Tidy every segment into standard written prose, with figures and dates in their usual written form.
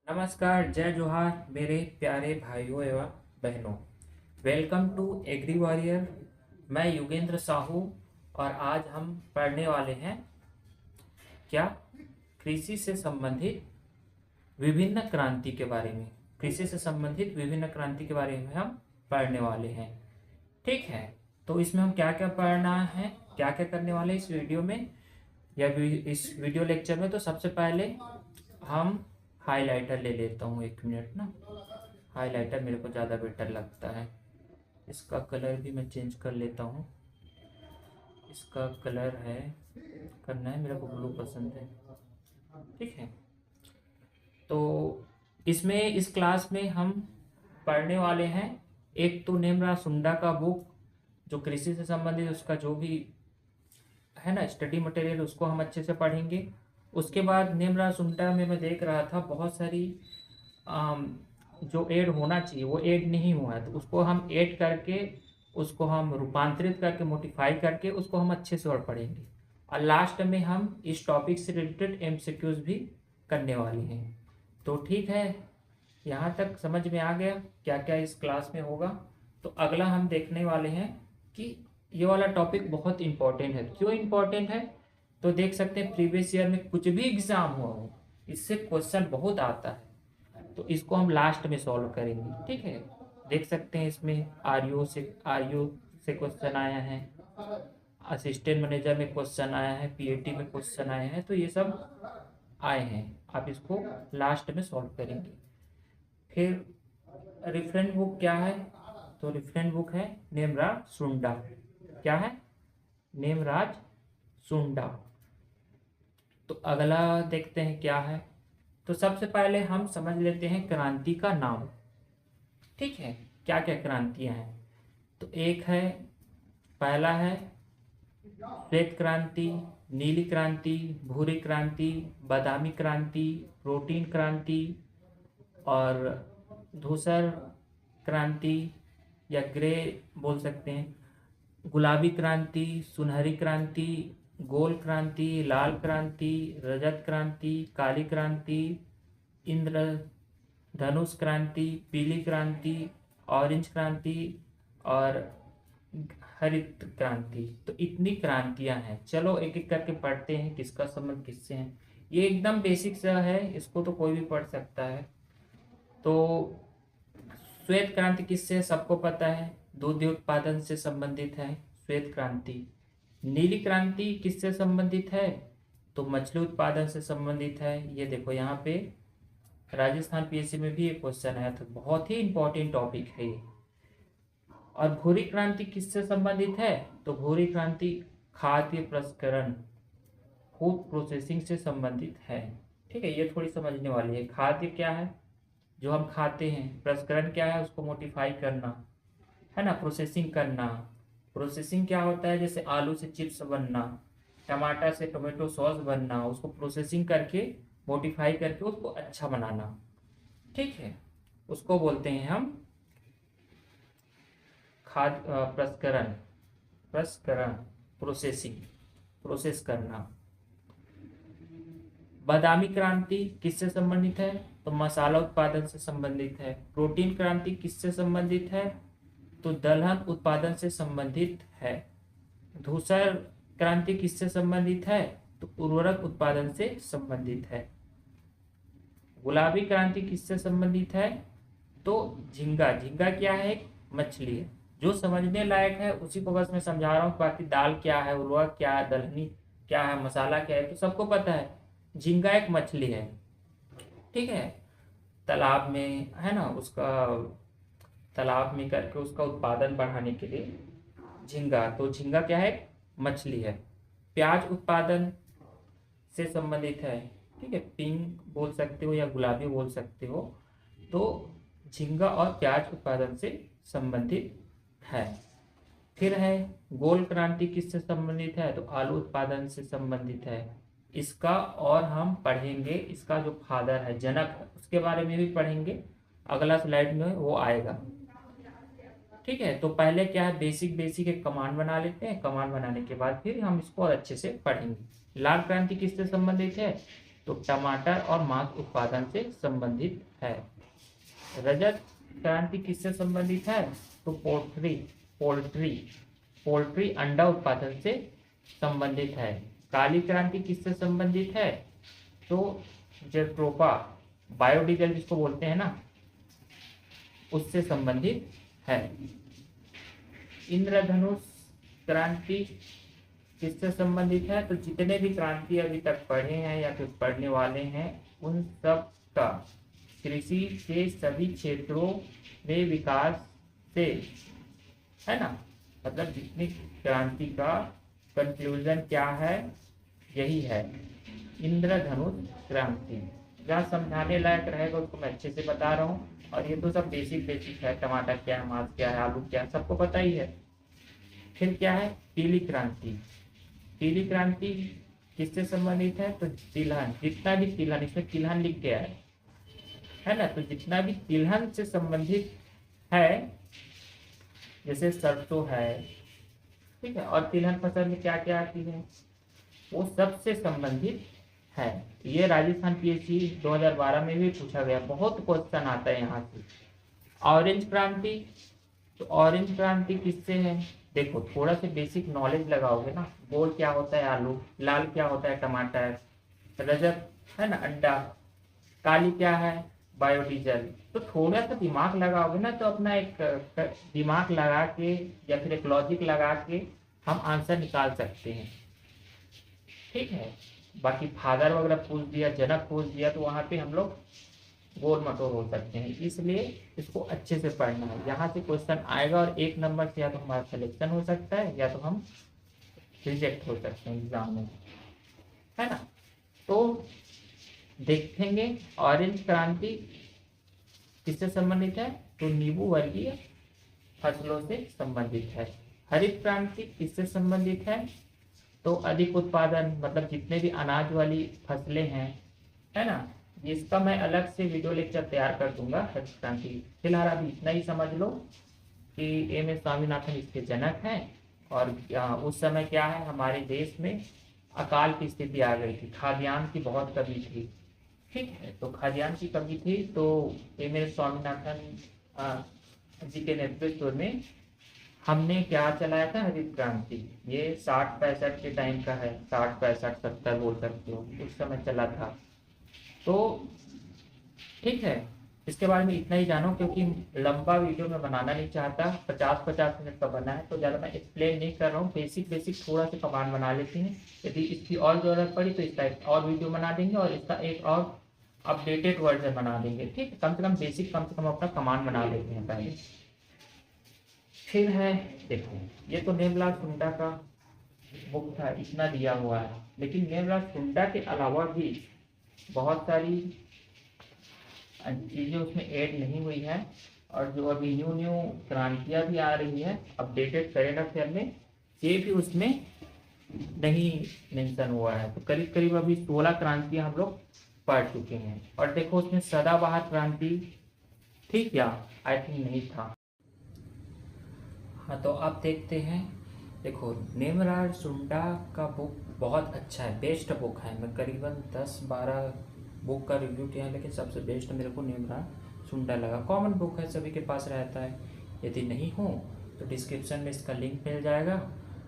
नमस्कार, जय जोहार मेरे प्यारे भाइयों एवं बहनों। Welcome to Agri Warrior. मैं युगेंद्र साहू और आज हम पढ़ने वाले हैं क्या कृषि से संबंधित विभिन्न क्रांति के बारे में। कृषि से संबंधित विभिन्न क्रांति के बारे में हम पढ़ने वाले हैं। ठीक है, तो इसमें हम क्या क्या पढ़ना है, क्या क्या करने वाले हैं इस वीडियो में या इस वीडियो लेक्चर में। तो सबसे पहले हम हाइलाइटर ले लेता हूँ, 1 मिनट ना। हाइलाइटर मेरे को ज़्यादा बेटर लगता है। इसका कलर भी मैं चेंज कर लेता हूँ। इसका कलर है करना है, मेरे को ब्लू पसंद है। ठीक है, तो इसमें इस क्लास में हम पढ़ने वाले हैं एक तो नेमरा सुंडा का बुक, जो कृषि से संबंधित उसका जो भी है ना स्टडी मटेरियल, उसको हम अच्छे से पढ़ेंगे। उसके बाद नेमरा सुंडा में मैं देख रहा था बहुत सारी जो ऐड होना चाहिए वो ऐड नहीं हुआ है, तो उसको हम ऐड करके उसको हम रूपांतरित करके मोडिफाई करके उसको हम अच्छे से और पढ़ेंगे। और लास्ट में हम इस टॉपिक से रिलेटेड एमसीक्यूज भी करने वाले हैं। तो ठीक है, यहाँ तक समझ में आ गया क्या क्या इस क्लास में होगा। तो अगला हम देखने वाले हैं कि ये वाला टॉपिक बहुत इंपॉर्टेंट है। क्यों इंपॉर्टेंट है? तो देख सकते हैं प्रीवियस ईयर में कुछ भी एग्जाम हुआ हो, इससे क्वेश्चन बहुत आता है, तो इसको हम लास्ट में सॉल्व करेंगे। ठीक है, देख सकते हैं इसमें आर यू से क्वेश्चन आया है, असिस्टेंट मैनेजर में क्वेश्चन आया है, पीएटी में क्वेश्चन आए हैं, तो ये सब आए हैं। आप इसको लास्ट में सॉल्व करेंगे। फिर रेफरेंस बुक क्या है? तो रेफरेंस बुक है नेमराज सुंडा। क्या है? नेमराज सुंडा। तो अगला देखते हैं क्या है। तो सबसे पहले हम समझ लेते हैं क्रांति का नाम। ठीक है, क्या क्या क्रांतियां हैं। तो एक है, पहला है श्वेत क्रांति, नीली क्रांति, भूरी क्रांति, बादामी क्रांति, प्रोटीन क्रांति और धूसर क्रांति या ग्रे बोल सकते हैं, गुलाबी क्रांति, सुनहरी क्रांति, गोल क्रांति, लाल क्रांति, रजत क्रांति, काली क्रांति, इंद्र धनुष क्रांति, पीली क्रांति, ऑरेंज क्रांति और हरित क्रांति। तो इतनी क्रांतियां हैं। चलो एक एक करके पढ़ते हैं किसका संबंध किससे है। ये एकदम बेसिक सा है, इसको तो कोई भी पढ़ सकता है। तो श्वेत क्रांति किससे है? सबको पता है, दूध उत्पादन से संबंधित है श्वेत क्रांति। नीली क्रांति किससे संबंधित है? तो मछली उत्पादन से संबंधित है। ये देखो यहाँ पे राजस्थान पीएससी में भी एक क्वेश्चन आया था, बहुत ही इंपॉर्टेंट टॉपिक है ये। और भूरी क्रांति किससे संबंधित है? तो भूरी क्रांति खाद्य प्रसंस्करण, फूड प्रोसेसिंग से संबंधित है। ठीक है, ये थोड़ी समझने वाली है। खाद्य क्या है? जो हम खाते हैं। प्रसंस्करण क्या है? उसको मोडिफाई करना, है ना, प्रोसेसिंग करना। प्रोसेसिंग क्या होता है? जैसे आलू से चिप्स बनना, टमाटर से टोमेटो सॉस बनना, उसको प्रोसेसिंग करके मोडिफाई करके उसको अच्छा बनाना। ठीक है, उसको बोलते हैं हम खाद्य प्रसंस्करण। प्रसंस्करण प्रोसेसिंग, प्रोसेस करना। बादामी क्रांति किससे संबंधित है? तो मसाला उत्पादन से संबंधित है। प्रोटीन क्रांति किससे संबंधित है? तो दलहन उत्पादन से संबंधित है। धूसर क्रांति किससे संबंधित है? तो उर्वरक उत्पादन से संबंधित है। गुलाबी क्रांति किससे संबंधित है? तो झींगा। झींगा क्या है? एक मछली है। जो समझने लायक है उसी को बस मैं समझा रहा हूँ, बाकी दाल क्या है, उर्वरक क्या है, दलहनी क्या है, मसाला क्या है, तो सबको पता है। झींगा एक मछली है। ठीक है, तालाब में है ना, उसका तालाब में करके उसका उत्पादन बढ़ाने के लिए झींगा। तो झींगा क्या है? मछली है। प्याज उत्पादन से संबंधित है। ठीक है, पिंक बोल सकते हो या गुलाबी बोल सकते हो। तो झींगा और प्याज उत्पादन से संबंधित है। फिर है गोल क्रांति किससे संबंधित है? तो आलू उत्पादन से संबंधित है। इसका और हम पढ़ेंगे, इसका जो फादर है, जनक है, उसके बारे में भी पढ़ेंगे। अगला स्लाइड में वो आएगा। ठीक है, तो पहले क्या है, बेसिक बेसिक एक कमांड बना लेते हैं। कमांड बनाने के बाद फिर हम इसको और अच्छे से पढ़ेंगे। लाल क्रांति किससे संबंधित है? तो टमाटर और मांस उत्पादन से संबंधित है। रजत क्रांति किससे संबंधित है? तो पोल्ट्री पोल्ट्री अंडा उत्पादन से संबंधित है। काली क्रांति किससे संबंधित है? तो जेट्रोफा बायोडीजल जिसको बोलते हैं ना, उससे संबंधित है। इंद्रधनुष क्रांति किससे संबंधित है? तो जितने भी क्रांति अभी तक पढ़े हैं या फिर पढ़ने वाले हैं उन सब का कृषि के सभी क्षेत्रों में विकास से, है ना, मतलब जितनी क्रांति का कंक्लूजन क्या है, यही है इंद्रधनुष क्रांति। जहाँ समझाने लायक रहेगा उसको मैं अच्छे से बता रहा हूँ, और ये तो सब बेसिक है। टमाटर क्या है, मांस क्या है, आलू क्या है, सबको पता ही है। फिर क्या है? पीली क्रांति। पीली क्रांति किससे संबंधित है? तो तिलहन, जितना भी तिलहन, इसमें तिलहन लिख गया है ना, तो जितना भी तिलहन से संबंधित है, जैसे सरसों है, ठीक है, और तिलहन फसल में क्या क्या आती है, वो सबसे संबंधित है। ये राजस्थान पीएससी 2012 में भी पूछा गया, बहुत क्वेश्चन आता है यहाँ से। ऑरेंज क्रांति, तो ऑरेंज क्रांति किससे है? देखो थोड़ा सा बेसिक नॉलेज लगाओगे ना, गोल क्या होता है आलू, लाल क्या होता है टमाटर, रजत है ना अंडा, काली क्या है बायोडीजल, तो थोड़ा सा दिमाग लगाओगे ना तो अपना एक दिमाग लगा के या फिर एक लॉजिक लगा के हम आंसर निकाल सकते हैं, ठीक है। बाकी फादर वगैरह पूछ दिया, जनक पूछ दिया, तो वहाँ पे हम लोग गोल मटोल हो सकते हैं, इसलिए इसको अच्छे से पढ़ना है। यहाँ से क्वेश्चन आएगा और 1 नंबर से या तो हमारा सिलेक्शन हो सकता है या तो हम रिजेक्ट हो सकते हैं एग्जाम में, है ना। तो देखेंगे ऑरेंज क्रांति किससे संबंधित है? तो नींबू वर्गीय फसलों से संबंधित है। हरित क्रांति किससे संबंधित है? तो अधिक उत्पादन, मतलब जितने भी अनाज वाली फसलें हैं, है ना, जिसका मैं अलग से वीडियो लेक्चर तैयार कर दूंगा हरित क्रांति। फिलहाल अभी इतना ही समझ लो कि एम.एस. स्वामीनाथन इसके जनक हैं, और उस समय क्या है, हमारे देश में अकाल की स्थिति आ गई थी, खाद्यान्न की बहुत कमी थी, ठीक है। तो खाद्यान्न की कमी थी, तो एम.एस. स्वामीनाथन जी के नेतृत्व में हमने क्या चलाया था, हरित क्रांति। ये 60-65 के टाइम का है, 60-65-70 बोल सकते हो, उस समय चला था। तो ठीक है, इसके बारे में इतना ही जानो, क्योंकि लंबा वीडियो में बनाना नहीं चाहता, 50-50 मिनट का बना है, तो ज़्यादा मैं एक्सप्लेन नहीं कर रहा हूँ। बेसिक थोड़ा सा कमांड बना लेते हैं, यदि इसकी और ज़रूरत पड़ी तो इसका एक और वीडियो बना देंगे और इसका एक और अपडेटेड वर्जन बना देंगे, ठीक है। कम से कम बेसिक, कम से कम अपना कमांड बना लेते हैं पहले। फिर है, देखो ये तो नेमलाल सुंडा का बुक था, इतना दिया हुआ है, लेकिन नेमलाल सुंडा के अलावा भी बहुत सारी चीज़ें उसमें ऐड नहीं हुई है, और जो अभी न्यू क्रांतियाँ भी आ रही है अपडेटेड करेंट अफेयर में, ये भी उसमें नहीं मेंशन हुआ है। तो करीब करीब अभी 16 क्रांतियाँ हम लोग पढ़ चुके हैं। और देखो उसमें सदाबहार क्रांति ठीक या आई थिंक नहीं था। हाँ, तो आप देखते हैं, देखो नेमलाल सुंडा का बुक बहुत अच्छा है, बेस्ट बुक है। मैं करीबन 10-12 बुक का रिव्यू किया है, लेकिन सबसे बेस्ट मेरे को नेमलाल सुंडा लगा। कॉमन बुक है, सभी के पास रहता है। यदि नहीं हो तो डिस्क्रिप्शन में इसका लिंक मिल जाएगा,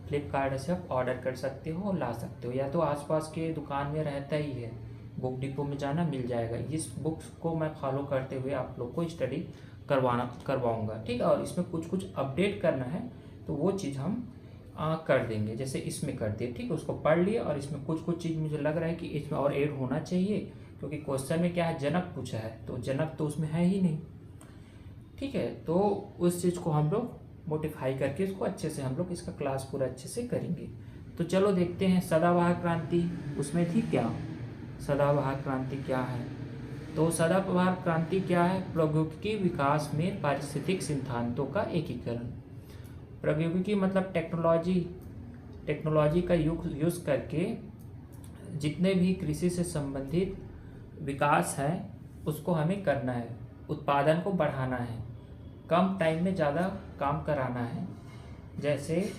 फ्लिपकार्ट से आप ऑर्डर कर सकते हो और ला सकते हो, या तो आसपास के दुकान में रहता ही है, बुक डिपो में जाना मिल जाएगा। इस बुक्स को मैं फॉलो करते हुए आप लोग को स्टडी करवाऊंगा, ठीक है। और इसमें कुछ अपडेट करना है तो वो चीज़ हम कर देंगे, जैसे इसमें कर दिए, ठीक है। उसको पढ़ लिए, और इसमें कुछ चीज़ मुझे लग रहा है कि इसमें और ऐड होना चाहिए, क्योंकि क्वेश्चन में क्या है, जनक पूछा है, तो जनक तो उसमें है ही नहीं, ठीक है। तो उस चीज़ को हम लोग मोडिफाई करके इसको अच्छे से हम लोग इसका क्लास पूरा अच्छे से करेंगे। तो चलो देखते हैं सदाबहार क्रांति, उसमें थी क्या, सदाबहार क्रांति क्या है। तो सदाबहार क्रांति क्या है? प्रौद्योगिकी विकास में पारिस्थितिक सिद्धांतों का एकीकरण। प्रौद्योगिकी मतलब टेक्नोलॉजी का यूज़ करके जितने भी कृषि से संबंधित विकास है उसको हमें करना है, उत्पादन को बढ़ाना है, कम टाइम में ज़्यादा काम कराना है। जैसे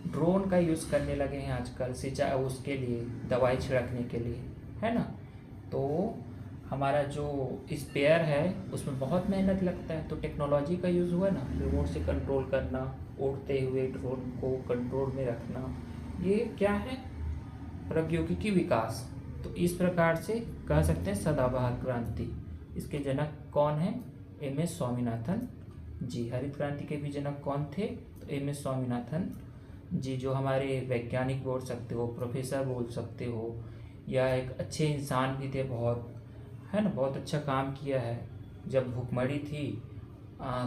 ड्रोन का यूज़ करने लगे हैं आजकल सिंचाई, उसके लिए दवाई छिड़कने के लिए, है ना। तो हमारा जो स्पेयर है उसमें बहुत मेहनत लगता है। तो टेक्नोलॉजी का यूज़ हुआ ना, रिमोट से कंट्रोल करना, उड़ते हुए ड्रोन को कंट्रोल में रखना, ये क्या है, प्रौद्योगिकी विकास। तो इस प्रकार से कह सकते हैं सदाबहार क्रांति। इसके जनक कौन है? एम.एस. स्वामीनाथन जी। हरित क्रांति के भी जनक कौन थे? तो एम.एस. स्वामीनाथन जी, जो हमारे वैज्ञानिक बोल सकते हो, प्रोफेसर बोल सकते हो, या एक अच्छे इंसान भी थे बहुत, है ना, बहुत अच्छा काम किया है। जब भुखमरी थी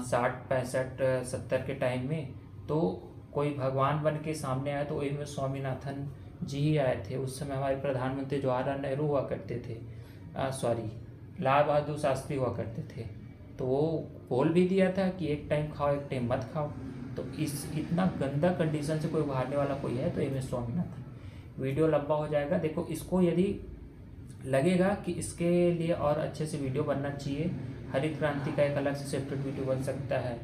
60, 65, 70 के टाइम में, तो कोई भगवान बन के सामने आया तो एम.एस. स्वामीनाथन जी ही आए थे। उस समय हमारे प्रधानमंत्री जवाहरलाल नेहरू हुआ करते थे, लाल बहादुर शास्त्री हुआ करते थे। तो वो बोल भी दिया था कि एक टाइम खाओ, एक टाइम मत खाओ। तो इस इतना गंदा कंडीशन से कोई उभारने वाला कोई है तो एम.एस. स्वामीनाथन। वीडियो लंबा हो जाएगा। देखो, इसको यदि लगेगा कि इसके लिए और अच्छे से वीडियो बनना चाहिए, हरित क्रांति का एक अलग से सेपरेट वीडियो बन सकता है,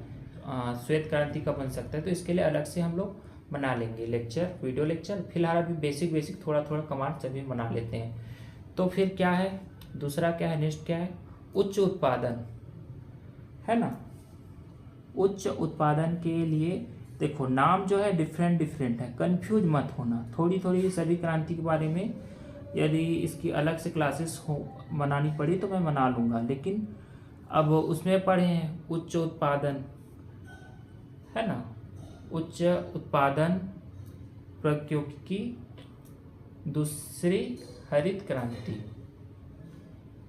श्वेत क्रांति का बन सकता है, तो इसके लिए अलग से हम लोग बना लेंगे लेक्चर, वीडियो लेक्चर। फिलहाल अभी बेसिक थोड़ा थोड़ा कमांड सभी बना लेते हैं। तो फिर क्या है, दूसरा क्या है, नेक्स्ट क्या है, उच्च उत्पादन, है ना। उच्च उत्पादन के लिए देखो नाम जो है डिफरेंट है, कंफ्यूज मत होना। थोड़ी सभी क्रांति के बारे में यदि इसकी अलग से क्लासेस हो बनानी पड़ी तो मैं बना लूँगा, लेकिन अब उसमें पढ़े हैं उच्च उत्पादन, है ना, उच्च उत्पादन प्रौद्योगिकी, दूसरी हरित क्रांति,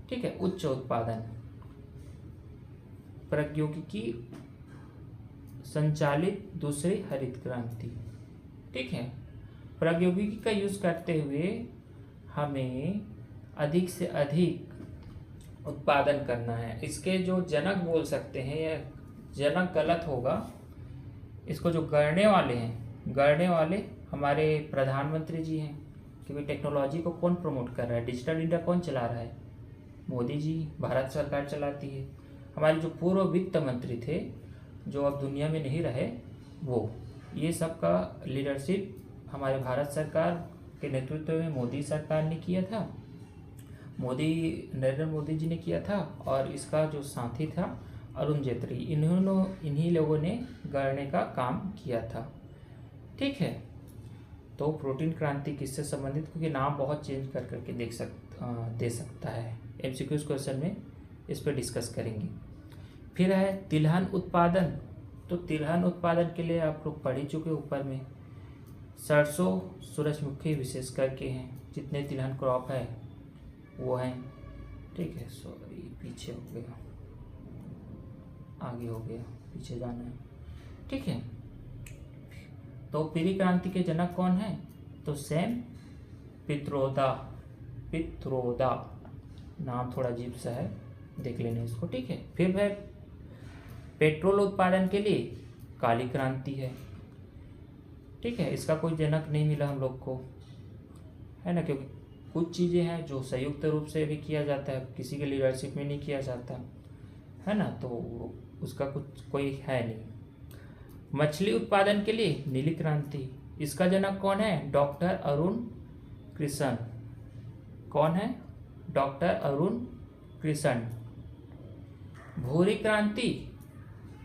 ठीक है, उच्च उत्पादन प्रौद्योगिकी संचालित दूसरी हरित क्रांति, ठीक है। प्रौद्योगिकी का यूज़ करते हुए हमें अधिक से अधिक उत्पादन करना है। इसके जो जनक बोल सकते हैं, यह जनक गलत होगा, इसको जो गढ़ने वाले हमारे प्रधानमंत्री जी हैं। क्योंकि टेक्नोलॉजी को कौन प्रमोट कर रहा है, डिजिटल इंडिया कौन चला रहा है, मोदी जी, भारत सरकार चलाती है। हमारे जो पूर्व वित्त मंत्री थे, जो अब दुनिया में नहीं रहे, वो ये सब का लीडरशिप हमारे भारत सरकार के नेतृत्व में मोदी सरकार ने किया था, नरेंद्र मोदी जी ने किया था। और इसका जो साथी था अरुण जेटली, इन्हीं लोगों ने गढ़ने का काम किया था, ठीक है। तो प्रोटीन क्रांति किससे संबंधित, क्योंकि नाम बहुत चेंज कर करके दे सकता है, एमसीक्यूज क्वेश्चन में इस पर डिस्कस करेंगे। फिर है तिलहन उत्पादन। तो तिलहन उत्पादन के लिए आप लोग पढ़ ही चुके ऊपर में, सरसों, सूरजमुखी विशेष करके हैं, जितने तिलहन क्रॉप है वो हैं, ठीक है। सॉरी, पीछे हो गया, आगे हो गया, पीछे जाना है, ठीक है। तो पीली क्रांति के जनक कौन है? तो सैम पित्रोदा, नाम थोड़ा अजीब सा है, देख लेना इसको, ठीक है। फिर है पेट्रोल उत्पादन के लिए काली क्रांति है, ठीक है। इसका कोई जनक नहीं मिला हम लोग को, है ना, क्योंकि कुछ चीज़ें हैं जो संयुक्त रूप से भी किया जाता है, किसी के लीडरशिप में नहीं किया जाता, है ना, तो उसका कुछ कोई है नहीं। मछली उत्पादन के लिए नीली क्रांति, इसका जनक कौन है? डॉक्टर अरुण कृष्ण। कौन है? डॉक्टर अरुण कृष्ण। भूरी क्रांति,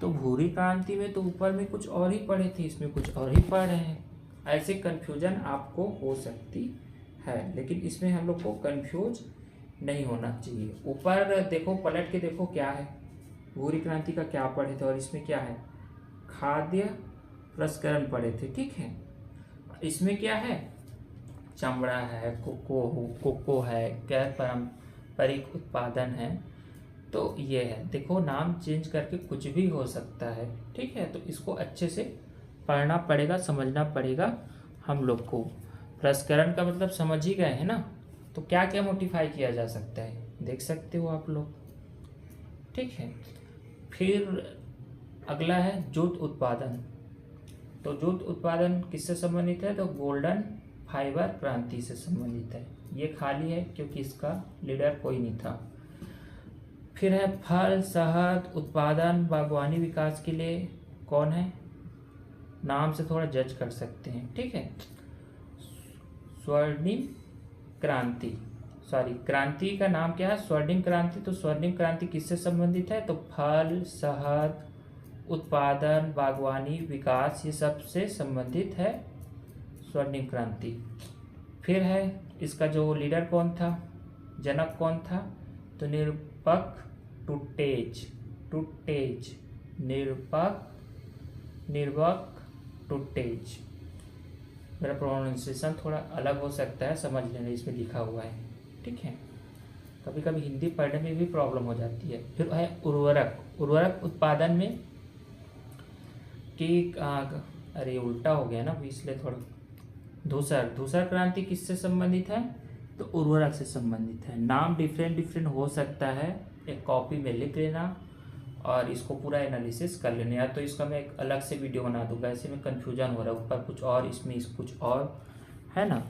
तो भूरी क्रांति में तो ऊपर में कुछ और ही पढ़े थे, इसमें कुछ और ही पढ़ रहे हैं। ऐसे कन्फ्यूजन आपको हो सकती है, लेकिन इसमें हम लोग को कन्फ्यूज नहीं होना चाहिए। ऊपर देखो, पलट के देखो क्या है, भूरी क्रांति का क्या पढ़े थे और इसमें क्या है, खाद्य प्रसंस्करण पढ़े थे, ठीक है। इसमें क्या है, चमड़ा है, कोको है, गैर पारंपरिक उत्पादन है। तो ये है, देखो नाम चेंज करके कुछ भी हो सकता है, ठीक है। तो इसको अच्छे से पढ़ना पड़ेगा, समझना पड़ेगा हम लोग को। प्रसंस्करण का मतलब समझ ही गए हैं ना, तो क्या क्या मोडिफाई किया जा सकता है देख सकते हो आप लोग, ठीक है। फिर अगला है जूट उत्पादन। तो जूट उत्पादन किससे संबंधित है? तो गोल्डन फाइबर क्रांति से संबंधित है। ये खाली है क्योंकि इसका लीडर कोई नहीं था। फिर है फल शहद उत्पादन बागवानी विकास के लिए कौन है? नाम से थोड़ा जज कर सकते हैं, ठीक है। स्वर्णिम क्रांति, सॉरी, क्रांति का नाम क्या है? स्वर्णिम क्रांति। तो स्वर्णिम क्रांति किससे संबंधित है? तो फल, शहद उत्पादन, बागवानी विकास, ये सब से संबंधित है स्वर्णिम क्रांति। फिर है इसका जो लीडर कौन था, जनक कौन था? तो निरपक टुटेज, टुटेज, निर्वक टुटेज। मेरा प्रोनाउंसिएशन थोड़ा अलग हो सकता है, समझ लेना, इसमें लिखा हुआ है, ठीक है। कभी कभी हिंदी पढ़ने में भी प्रॉब्लम हो जाती है। फिर है उर्वरक, उर्वरक उत्पादन में कि अरे उल्टा हो गया ना अभी, इसलिए थोड़ा। धूसर, धूसर क्रांति किससे संबंधित है? तो उर्वरक से संबंधित है। नाम डिफरेंट डिफरेंट हो सकता है, एक कॉपी में लिख लेना और इसको पूरा एनालिसिस कर लेना। या तो इसका मैं एक अलग से वीडियो बना दूंगा, ऐसे में कन्फ्यूजन हो रहा है, ऊपर कुछ और इसमें इस कुछ और, है ना।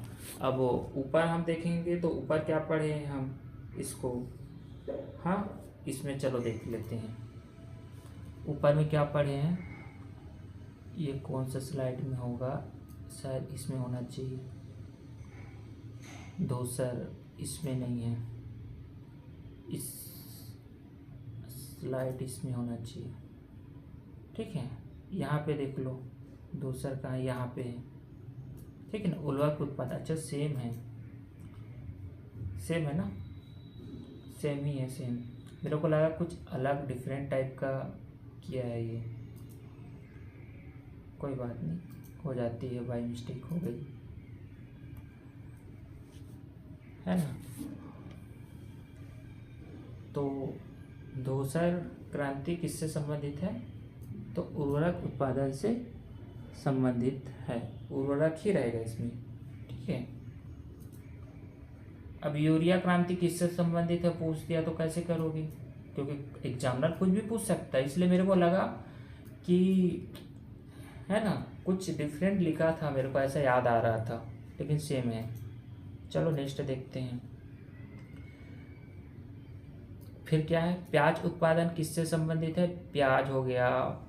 अब ऊपर हम देखेंगे तो ऊपर क्या पढ़े हैं हम इसको, हाँ इसमें चलो देख लेते हैं। ऊपर में क्या पढ़े हैं, ये कौन सा स्लाइड में होगा, शायद इसमें होना चाहिए। दोसर इसमें नहीं है, इस स्लाइड इसमें होना चाहिए, ठीक है। यहाँ पे देख लो, दूसर कहाँ, यहाँ पे है, ठीक है ना। उर्वरक उत्पाद, अच्छा सेम है, सेम है ना, सेम ही है, सेम। मेरे को लगा कुछ अलग डिफरेंट टाइप का किया है ये, कोई बात नहीं, हो जाती है, बाई मिस्टेक हो गई, है ना। तो धूसर क्रांति किससे संबंधित है? तो उर्वरक उत्पादन से संबंधित है, उर्वरक ही रहेगा इसमें, ठीक है। अब यूरिया क्रांति किससे संबंधित है पूछ दिया तो कैसे करोगे, क्योंकि एग्जामिनर कुछ भी पूछ सकता है, इसलिए मेरे को लगा कि, है ना, कुछ डिफरेंट लिखा था, मेरे को ऐसा याद आ रहा था, लेकिन सेम है। चलो नेक्स्ट देखते हैं। फिर क्या है, प्याज उत्पादन किससे संबंधित है? प्याज हो गया,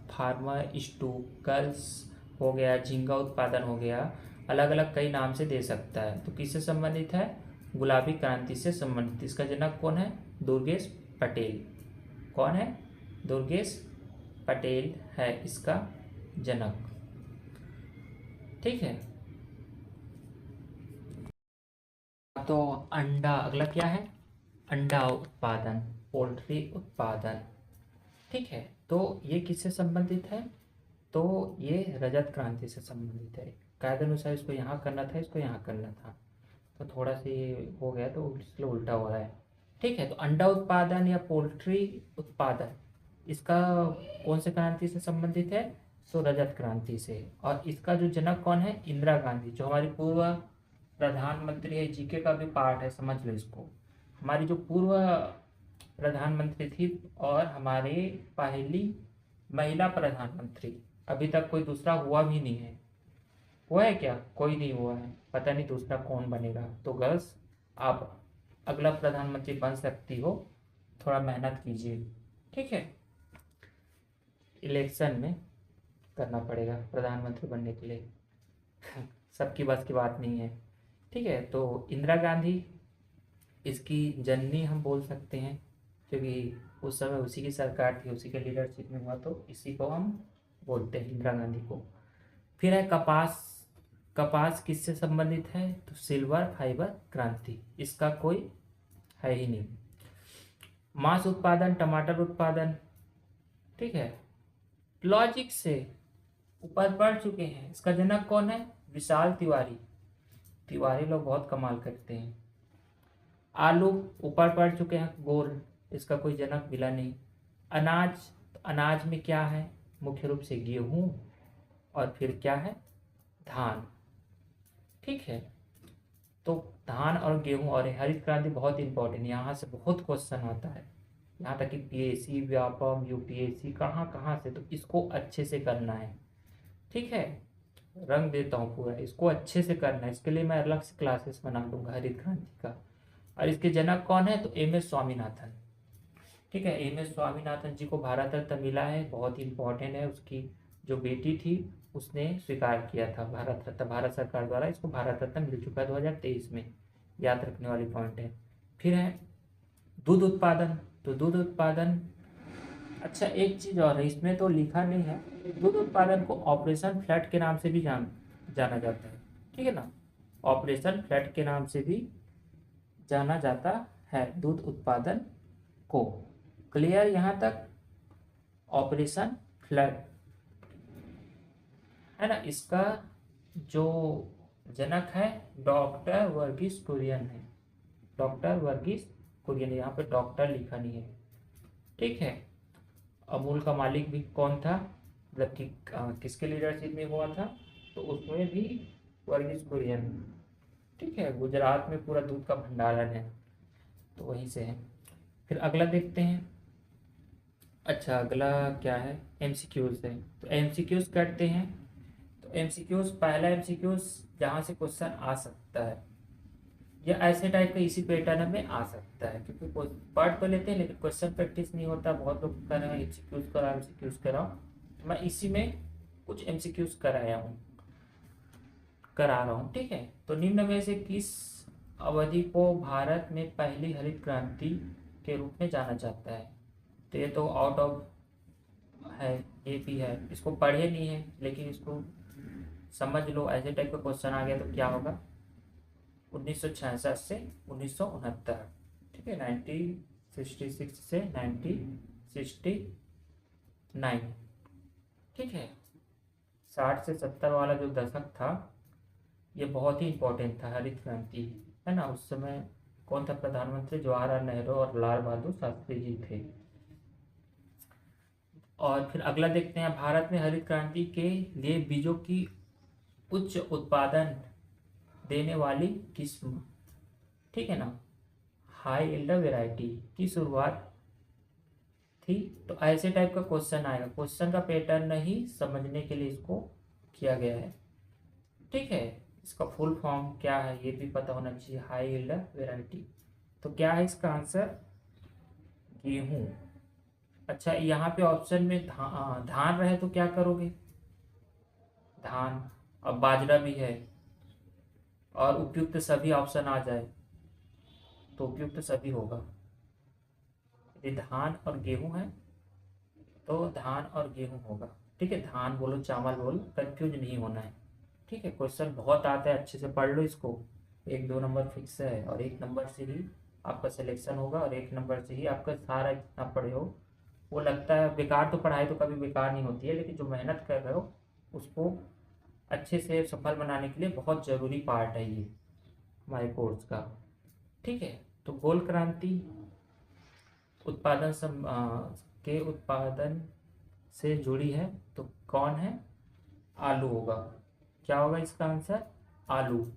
फार्मास्यूटिकल्स हो गया, झींगा उत्पादन हो गया, अलग अलग कई नाम से दे सकता है। तो किससे संबंधित है? गुलाबी क्रांति से संबंधित। इसका जनक कौन है? दुर्गेश पटेल। कौन है? दुर्गेश पटेल है इसका जनक, ठीक है। तो अंडा, अगला क्या है? अंडा उत्पादन, पोल्ट्री उत्पादन, ठीक है। तो ये किससे संबंधित है? तो ये रजत क्रांति से संबंधित है। कायदे अनुसार इसको यहाँ करना था, इसको यहाँ करना था, तो थोड़ा सा ये हो गया, तो इसलिए उल्टा हो रहा है, ठीक है। तो अंडा उत्पादन या पोल्ट्री उत्पादन, इसका कौन से क्रांति से संबंधित है? तो रजत क्रांति से। और इसका जो जनक कौन है? इंदिरा गांधी, जो हमारी पूर्व प्रधानमंत्री है। जीके का भी पार्ट है, समझ लो इसको। हमारी जो पूर्व प्रधानमंत्री थी और हमारे पहली महिला प्रधानमंत्री, अभी तक कोई दूसरा हुआ भी नहीं है। हुआ है क्या? कोई नहीं हुआ है, पता नहीं दूसरा कौन बनेगा। तो गर्ल्स, आप अगला प्रधानमंत्री बन सकती हो, थोड़ा मेहनत कीजिए, ठीक है। इलेक्शन में करना पड़ेगा प्रधानमंत्री बनने के लिए सबकी बस की बात नहीं है, ठीक है। तो इंदिरा गांधी इसकी जननी हम बोल सकते हैं, क्योंकि उस समय उसी की सरकार थी, उसी के लीडरशिप में हुआ, तो इसी को हम बोलते हैं, इंदिरा गांधी को। फिर है कपास, कपास किससे संबंधित है? तो सिल्वर फाइबर क्रांति, इसका कोई है ही नहीं। मांस उत्पादन, टमाटर उत्पादन, ठीक है, लॉजिक से ऊपर पढ़ चुके हैं। इसका जनक कौन है? विशाल तिवारी। तिवारी लोग बहुत कमाल करते हैं। आलू ऊपर पढ़ चुके हैं, गोल, इसका कोई जनक मिला नहीं। अनाज, तो अनाज में क्या है? मुख्य रूप से गेहूं, और फिर क्या है? धान, ठीक है। तो धान और गेहूं और हरित क्रांति बहुत इंपॉर्टेंट, यहाँ से बहुत क्वेश्चन आता है, यहाँ तक कि पीएससी, व्यापम, यूपीएससी, कहाँ कहाँ से, तो इसको अच्छे से करना है, ठीक है। रंग देता हूँ पूरा, इसको अच्छे से करना है, इसके लिए मैं अलग से क्लासेस बना दूंगा हरित क्रांति का। और इसके जनक कौन है? तो एम.एस. स्वामीनाथन, ठीक है। एम.एस. स्वामीनाथन जी को भारत रत्न मिला है, बहुत ही इंपॉर्टेंट है। उसकी जो बेटी थी उसने स्वीकार किया था भारत रत्न, भारत सरकार द्वारा इसको भारत रत्न मिल चुका है 2023 में, याद रखने वाली पॉइंट है। फिर है दूध उत्पादन। तो दूध उत्पादन, अच्छा एक चीज़ और है, इसमें तो लिखा नहीं है, दूध उत्पादन को ऑपरेशन फ्लैट के नाम से भी जाना जाता है, ठीक है ना। ऑपरेशन फ्लैट के नाम से भी जाना जाता है दूध उत्पादन को। क्लियर यहाँ तक? ऑपरेशन फ्लैट है ना। इसका जो जनक है डॉक्टर वर्गीस कुरियन है। डॉक्टर वर्गीस कुरियन, यहाँ पे डॉक्टर लिखा नहीं है, ठीक है। अमूल का मालिक भी कौन था, मतलब कि किसके लीडरशिप में हुआ था, तो उसमें भी वर्गीस कुरियन, ठीक है। गुजरात में पूरा दूध का भंडारण है, तो वहीं से है। फिर अगला देखते हैं। अच्छा अगला क्या है, एमसीक्यूज है। तो एमसीक्यूज करते हैं। तो एमसीक्यूज, पहला एमसीक्यूज जहाँ से क्वेश्चन आ सकता है या ऐसे टाइप का इसी पैटर्न में आ सकता है, क्योंकि पढ़ तो लेते हैं लेकिन क्वेश्चन प्रैक्टिस नहीं होता। बहुत लोग कर रहे हैं एमसीक्यूज कराओ, तो मैं इसी में कुछ एमसीक्यूज करा रहा हूँ, ठीक है। तो निम्न में से किस अवधि को भारत में पहली हरित क्रांति के रूप में जाना जाता है। तो ये तो आउट ऑफ है, ये भी है, इसको पढ़े नहीं है लेकिन इसको समझ लो। ऐसे टाइप का क्वेश्चन आ गया तो क्या होगा, 1966 से 1969, ठीक है। 1966 से 1969, ठीक है। 60 से 70 वाला जो दशक था ये बहुत ही इम्पोर्टेंट था, हरित क्रांति, है ना। उस समय कौन था प्रधानमंत्री, जवाहरलाल नेहरू और लाल बहादुर शास्त्री जी थे। और फिर अगला देखते हैं, भारत में हरित क्रांति के लिए बीजों की उच्च उत्पादन देने वाली किस्म, ठीक है ना, हाई यील्ड वैरायटी की शुरुआत थी। तो ऐसे टाइप का क्वेश्चन आएगा, क्वेश्चन का पैटर्न नहीं समझने के लिए इसको किया गया है, ठीक है। इसका फुल फॉर्म क्या है ये भी पता होना चाहिए, हाई यील्ड वैरायटी। तो क्या है इसका आंसर, गेहूं। अच्छा यहाँ पे ऑप्शन में धान रहे तो क्या करोगे, धान। अब बाजरा भी है और उपयुक्त सभी ऑप्शन आ जाए तो उपयुक्त सभी होगा। यदि धान और गेहूं है तो धान और गेहूं होगा, ठीक है। धान बोलो चावल बोलो, कंफ्यूज नहीं होना है, ठीक है। क्वेश्चन बहुत आता है, अच्छे से पढ़ लो इसको। 1-2 नंबर फिक्स है और 1 नंबर से ही आपका सिलेक्शन होगा और 1 नंबर से ही आपका सारा जितना पढ़े हो वो लगता है बेकार। तो पढ़ाई तो कभी बेकार नहीं होती है, लेकिन जो मेहनत कर रहे हो उसको अच्छे से सफल बनाने के लिए बहुत ज़रूरी पार्ट है ये हमारे कोर्स का, ठीक है। तो गोल क्रांति उत्पादन के उत्पादन से जुड़ी है, तो कौन है, आलू होगा। क्या होगा इसका आंसर, आलू।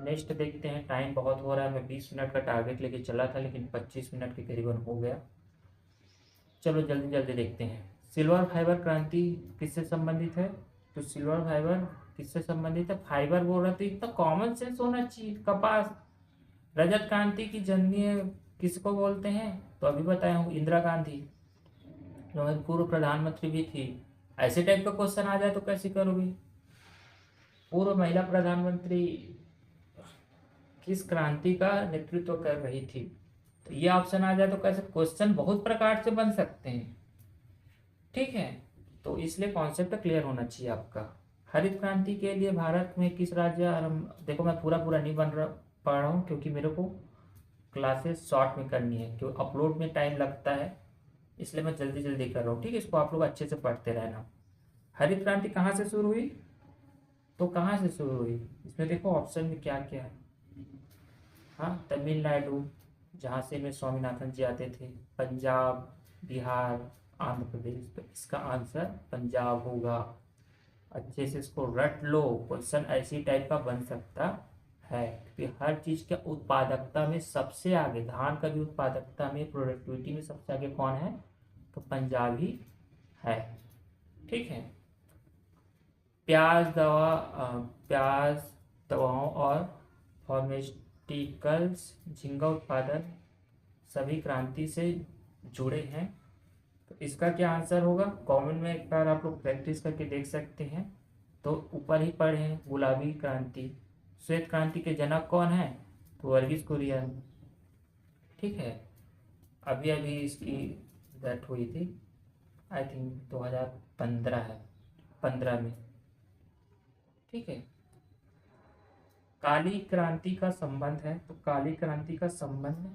नेक्स्ट देखते हैं, टाइम बहुत हो रहा है, मैं 20 मिनट का टारगेट लेके चला था लेकिन 25 मिनट के करीबन हो गया। चलो जल्दी जल्दी देखते हैं। सिल्वर फाइबर क्रांति किससे संबंधित है, तो सिल्वर फाइबर किससे संबंधित है, फाइबर बोल रहा तो इतना कॉमन सेंस होना चाहिए, कपास। रजत क्रांति की जननी किसको बोलते हैं, तो अभी बताया हूँ, इंदिरा गांधी, जो हमारी पूर्व प्रधानमंत्री भी थी। ऐसे टाइप का क्वेश्चन आ जाए तो कैसे करोगे, पूर्व महिला प्रधानमंत्री किस क्रांति का नेतृत्व कर रही थी। तो ये ऑप्शन आ जाए तो कैसे, क्वेश्चन बहुत प्रकार से बन सकते हैं, ठीक है। तो इसलिए कॉन्सेप्ट क्लियर होना चाहिए आपका। हरित क्रांति के लिए भारत में किस राज्य आरंभ, देखो मैं पूरा पूरा नहीं पढ़ रहा हूँ क्योंकि मेरे को क्लासेस शॉर्ट में करनी है, क्योंकि अपलोड में टाइम लगता है, इसलिए मैं जल्दी जल्दी कर रहा हूँ, ठीक है। इसको आप लोग अच्छे से पढ़ते रहना। हरित क्रांति कहाँ से शुरू हुई, तो कहाँ से शुरू हुई, इसमें देखो ऑप्शन में क्या क्या है। हाँ, तमिलनाडु, जहाँ से में स्वामीनाथन जी आते थे, पंजाब, बिहार, आंध्र प्रदेश। तो इसका आंसर पंजाब होगा। अच्छे से इसको रट लो, क्वेश्चन ऐसी टाइप का बन सकता है, क्योंकि हर चीज़ के उत्पादकता में सबसे आगे, धान का भी उत्पादकता में, प्रोडक्टिविटी में सबसे आगे कौन है, तो पंजाब ही है, ठीक है। प्याज दवाओं और फार्मास्यूटिकल्स, झींगा उत्पादन सभी क्रांति से जुड़े हैं। तो इसका क्या आंसर होगा, कॉमन में एक बार आप लोग प्रैक्टिस करके देख सकते हैं। तो ऊपर ही पढ़े हैं, गुलाबी क्रांति। श्वेत क्रांति के जनक कौन है, तो वर्गीस कुरियन। ठीक है। अभी अभी इसकी डेथ हुई थी, आई थिंक 2015 है, 15 में। ठीक है। काली क्रांति का संबंध है, तो काली क्रांति का संबंध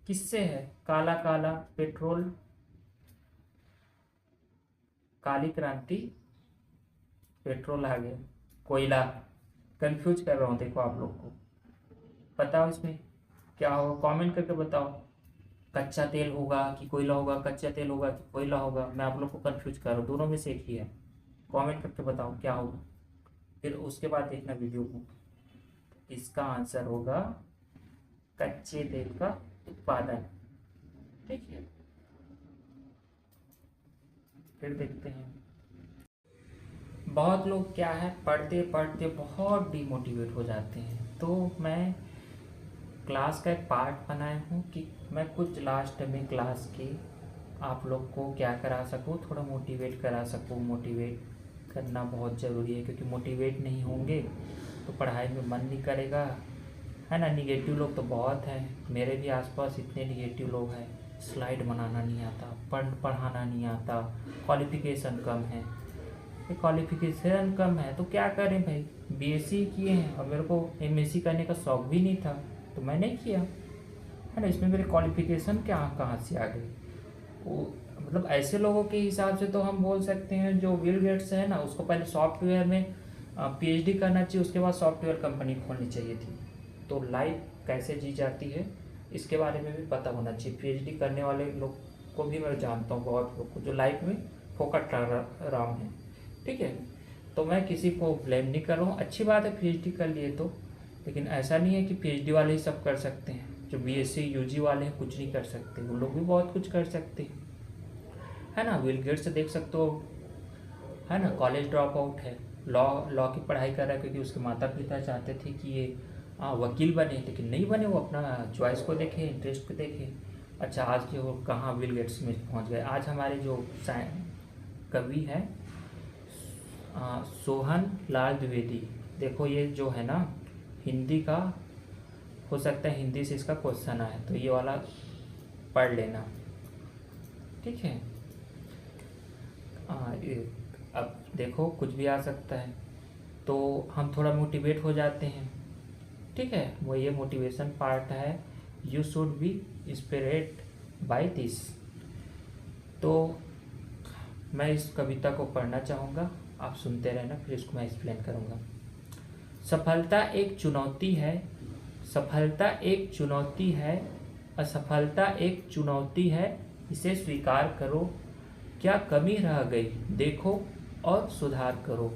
किससे है? काला काला पेट्रोल, काली क्रांति, पेट्रोल आ गया, कोयला। कंफ्यूज कर रहा हूँ, देखो आप लोग को। बताओ इसमें क्या होगा, कमेंट करके बताओ। कच्चा तेल होगा कि कोयला होगा, कच्चा तेल होगा कि कोयला होगा, मैं आप लोग को कंफ्यूज कर रहा हूँ, दोनों में से एक ही है। कमेंट करके बताओ क्या होगा, फिर उसके बाद देखना वीडियो को। इसका आंसर होगा कच्चे तेल का उत्पादन। ठीक है, फिर देखते हैं। बहुत लोग क्या है, पढ़ते पढ़ते बहुत डिमोटिवेट हो जाते हैं, तो मैं क्लास का एक पार्ट बनाया हूँ कि मैं कुछ लास्ट में क्लास के आप लोग को क्या करा सकूँ, थोड़ा मोटिवेट करा सकूँ। मोटिवेट करना बहुत ज़रूरी है, क्योंकि मोटिवेट नहीं होंगे तो पढ़ाई में मन नहीं करेगा, है ना। निगेटिव लोग तो बहुत हैं, मेरे भी आसपास इतने निगेटिव लोग हैं। स्लाइड बनाना नहीं आता, पढ़ाना नहीं आता, क्वालिफ़िकेशन कम है। क्वालिफ़िकेशन कम है तो क्या करें भाई, बीएससी किए हैं और मेरे को एमएससी करने का शौक भी नहीं था, तो मैं नहीं किया, है ना। इसमें मेरे क्वालिफ़िकेशन क्या कहाँ से आ गई? वो मतलब ऐसे लोगों के हिसाब से तो हम बोल सकते हैं, जो बिल गेट्स है ना, उसको पहले सॉफ्टवेयर में पीएचडी करना चाहिए, उसके बाद सॉफ्टवेयर कंपनी खोलनी चाहिए थी। तो लाइफ कैसे जी जाती है इसके बारे में भी पता होना चाहिए। पीएचडी करने वाले लोग को भी मैं जानता हूँ, बहुत लोग को जो लाइफ में फोकट राम है। ठीक है, तो मैं किसी को ब्लेम नहीं कर रहा हूँ, अच्छी बात है पीएचडी कर लिए तो, लेकिन ऐसा नहीं है कि पीएचडी वाले ही सब कर सकते हैं। जो बीएससी यूजी वाले हैं कुछ नहीं कर सकते, वो लोग भी बहुत कुछ कर सकते हैं, है ना। बिल गेट्स से देख सकते हो, है ना, कॉलेज ड्रॉप आउट है, लॉ की पढ़ाई कर रहा है, क्योंकि उसके माता पिता चाहते थे कि ये वकील बने, लेकिन नहीं बने, वो अपना चॉइस को देखे, इंटरेस्ट को देखे। अच्छा, आज के वो कहाँ बिल गेट्स में पहुँच गए। आज हमारे जो कवि हैं सोहन लाल द्विवेदी, देखो ये जो है ना, हिंदी का हो सकता है, हिंदी से इसका क्वेश्चन आए तो ये वाला पढ़ लेना। ठीक है, अब देखो कुछ भी आ सकता है, तो हम थोड़ा मोटिवेट हो जाते हैं। ठीक है, वो ये मोटिवेशन पार्ट है, you should be inspired by this. तो मैं इस कविता को पढ़ना चाहूँगा, आप सुनते रहना, फिर इसको मैं एक्सप्लेन करूँगा। सफलता एक चुनौती है, सफलता एक चुनौती है, असफलता एक चुनौती है, इसे स्वीकार करो। क्या कमी रह गई देखो और सुधार करो।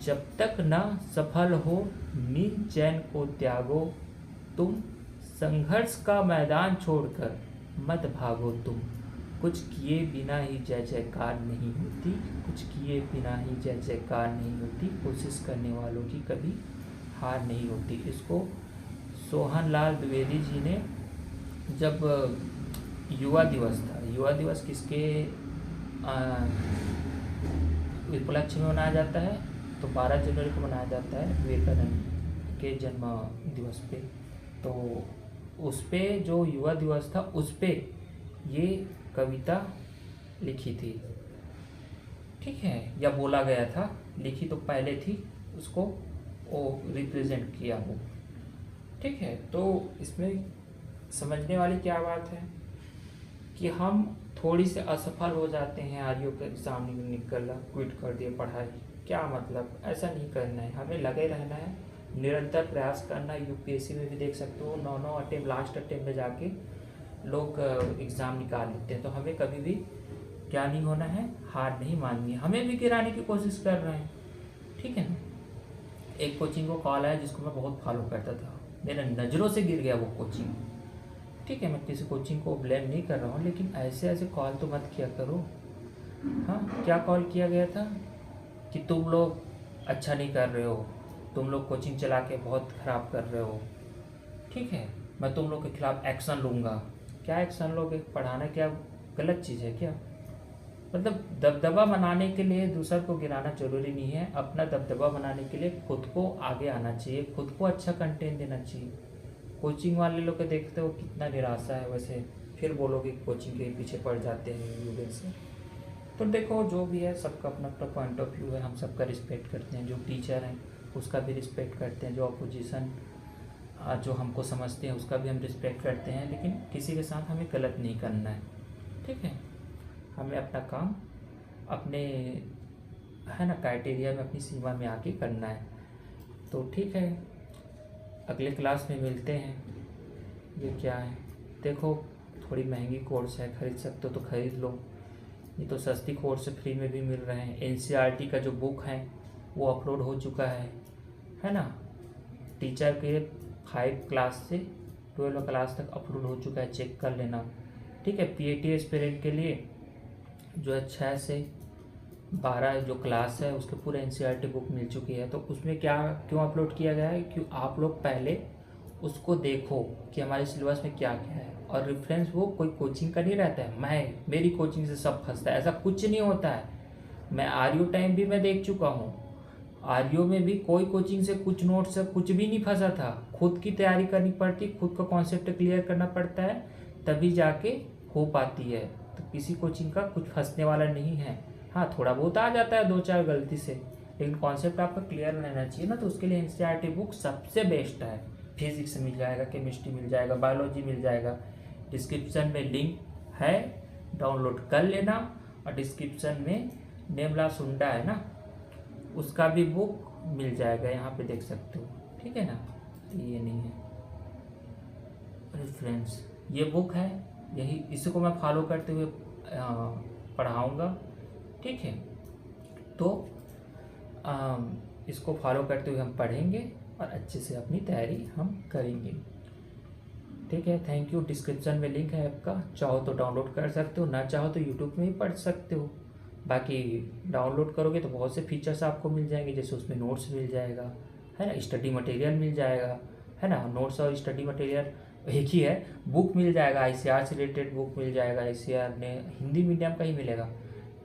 जब तक न सफल हो नींद चैन को त्यागो। तुम संघर्ष का मैदान छोड़कर मत भागो। तुम कुछ किए बिना ही जय जयकार नहीं होती, कुछ किए बिना ही जय जयकार नहीं होती, कोशिश करने वालों की कभी हार नहीं होती। इसको सोहन लाल द्विवेदी जी ने, जब युवा दिवस था, युवा दिवस किसके उपलक्ष्य में मनाया जाता है, तो 12 जनवरी को मनाया जाता है, विवेकानंद के जन्म दिवस पे। तो उस पे जो युवा दिवस था, उस पे ये कविता लिखी थी। ठीक है, या बोला गया था, लिखी तो पहले थी, उसको वो रिप्रेजेंट किया वो। ठीक है, तो इसमें समझने वाली क्या बात है कि हम थोड़ी से असफल हो जाते हैं, आर्यों के एग्जाम निकला, क्विट कर दिए पढ़ाई, क्या मतलब, ऐसा नहीं करना है, हमें लगे रहना है, निरंतर प्रयास करना है। यूपीएससी में भी देख सकते हो, 9 अटेम्प्ट, लास्ट अटेम्प्ट में जाके लोग एग्ज़ाम निकाल लेते हैं। तो हमें कभी भी क्या नहीं होना है, हार नहीं माननी है, हमें भी गिराने की कोशिश कर रहे हैं। ठीक है ना। एक कोचिंग को कॉल आया जिसको मैं बहुत फॉलो करता था, मेरे नज़रों से गिर गया वो कोचिंग। ठीक है, मैं किसी कोचिंग को ब्लेम नहीं कर रहा हूँ, लेकिन ऐसे ऐसे कॉल तो मत किया करो। हाँ, क्या कॉल किया गया था कि तुम लोग अच्छा नहीं कर रहे हो, तुम लोग कोचिंग चला के बहुत ख़राब कर रहे हो। ठीक है, मैं तुम लोग के खिलाफ़ एक्शन लूँगा। क्या एक्शन लोगे? पढ़ाना क्या गलत चीज़ है क्या? मतलब दबदबा बनाने के लिए दूसर को गिराना जरूरी नहीं है, अपना दबदबा बनाने के लिए खुद को आगे आना चाहिए, खुद को अच्छा कंटेंट देना चाहिए, कोचिंग वाले लोग के देखते हो कितना निराशा है, वैसे फिर बोलोगे कोचिंग के पीछे पड़ जाते हैं यूट्यूब से। तो देखो जो भी है सबका अपना अपना पॉइंट ऑफ व्यू है, हम सबका रिस्पेक्ट करते हैं, जो टीचर हैं उसका भी रिस्पेक्ट करते हैं, जो अपोजिशन जो हमको समझते हैं उसका भी हम रिस्पेक्ट करते हैं, लेकिन किसी के साथ हमें गलत नहीं करना है, ठीक है। हमें अपना काम अपने है ना क्राइटेरिया में अपनी सीमा में आके करना है। तो ठीक है, अगले क्लास में मिलते हैं। ये क्या है देखो, थोड़ी महंगी कोर्स है, खरीद सकते हो तो खरीद लो, ये तो सस्ती कोर्स फ्री में भी मिल रहे हैं। एनसीईआरटी का जो बुक है वो अपलोड हो चुका है ना, टीचर के 5 क्लास से 12 क्लास तक अपलोड हो चुका है, चेक कर लेना, ठीक है। पीएटी एस्पिरेंट के लिए जो है 6 से 12 जो क्लास है उसके पूरे एनसीईआरटी बुक मिल चुकी है। तो उसमें क्या क्यों अपलोड किया गया है, क्यों आप लोग पहले उसको देखो कि हमारे सिलेबस में क्या क्या है। और रेफरेंस वो कोई कोचिंग का नहीं रहता है, मेरी कोचिंग से सब फंसता है, ऐसा कुछ नहीं होता है। मैं आर्यो टाइम भी मैं देख चुका हूँ, आर्यो में भी कोई कोचिंग से कुछ नोट से कुछ भी नहीं फंसा था। खुद की तैयारी करनी पड़ती, खुद का कॉन्सेप्ट क्लियर करना पड़ता है, तभी जाके हो पाती है। तो किसी कोचिंग का कुछ फंसने वाला नहीं है। हाँ, थोड़ा बहुत आ जाता है 2-4 गलती से, लेकिन कॉन्सेप्ट आपका क्लियर रहना चाहिए ना। तो उसके लिए एनसीईआरटी बुक सबसे बेस्ट है। फिजिक्स मिल जाएगा, केमिस्ट्री मिल जाएगा, बायोलॉजी मिल जाएगा। डिस्क्रिप्शन में लिंक है, डाउनलोड कर लेना। और डिस्क्रिप्शन में नेमला सुंडा है ना, उसका भी बुक मिल जाएगा, यहाँ पे देख सकते हो, ठीक है ना। ये नहीं है रेफरेंस, ये बुक है, यही इसी को मैं फॉलो करते हुए पढ़ाऊँगा, ठीक है। तो इसको फॉलो करते हुए हम पढ़ेंगे और अच्छे से अपनी तैयारी हम करेंगे, ठीक है। Thank you. डिस्क्रिप्शन में लिंक है ऐप का, चाहो तो डाउनलोड कर सकते हो, ना चाहो तो यूट्यूब में ही पढ़ सकते हो। बाकी डाउनलोड करोगे तो बहुत से फीचर्स आपको मिल जाएंगे, जैसे उसमें नोट्स मिल जाएगा, है ना, स्टडी मटेरियल मिल जाएगा, है ना। नोट्स और स्टडी मटेरियल एक ही है, बुक मिल जाएगा, आईसीआर से रिलेटेड बुक मिल जाएगा। आईसीआर ने हिंदी मीडियम का ही मिलेगा,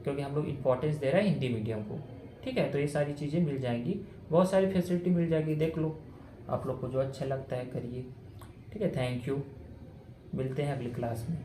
क्योंकि हम लोग इम्पोर्टेंस दे रहे हैं हिंदी मीडियम को, ठीक है। तो ये सारी चीज़ें मिल जाएंगी, बहुत सारी फैसिलिटी मिल जाएगी, देख लो, आप लोग को जो अच्छा लगता है करिए, ठीक है। थैंक यू, मिलते हैं अगली क्लास में।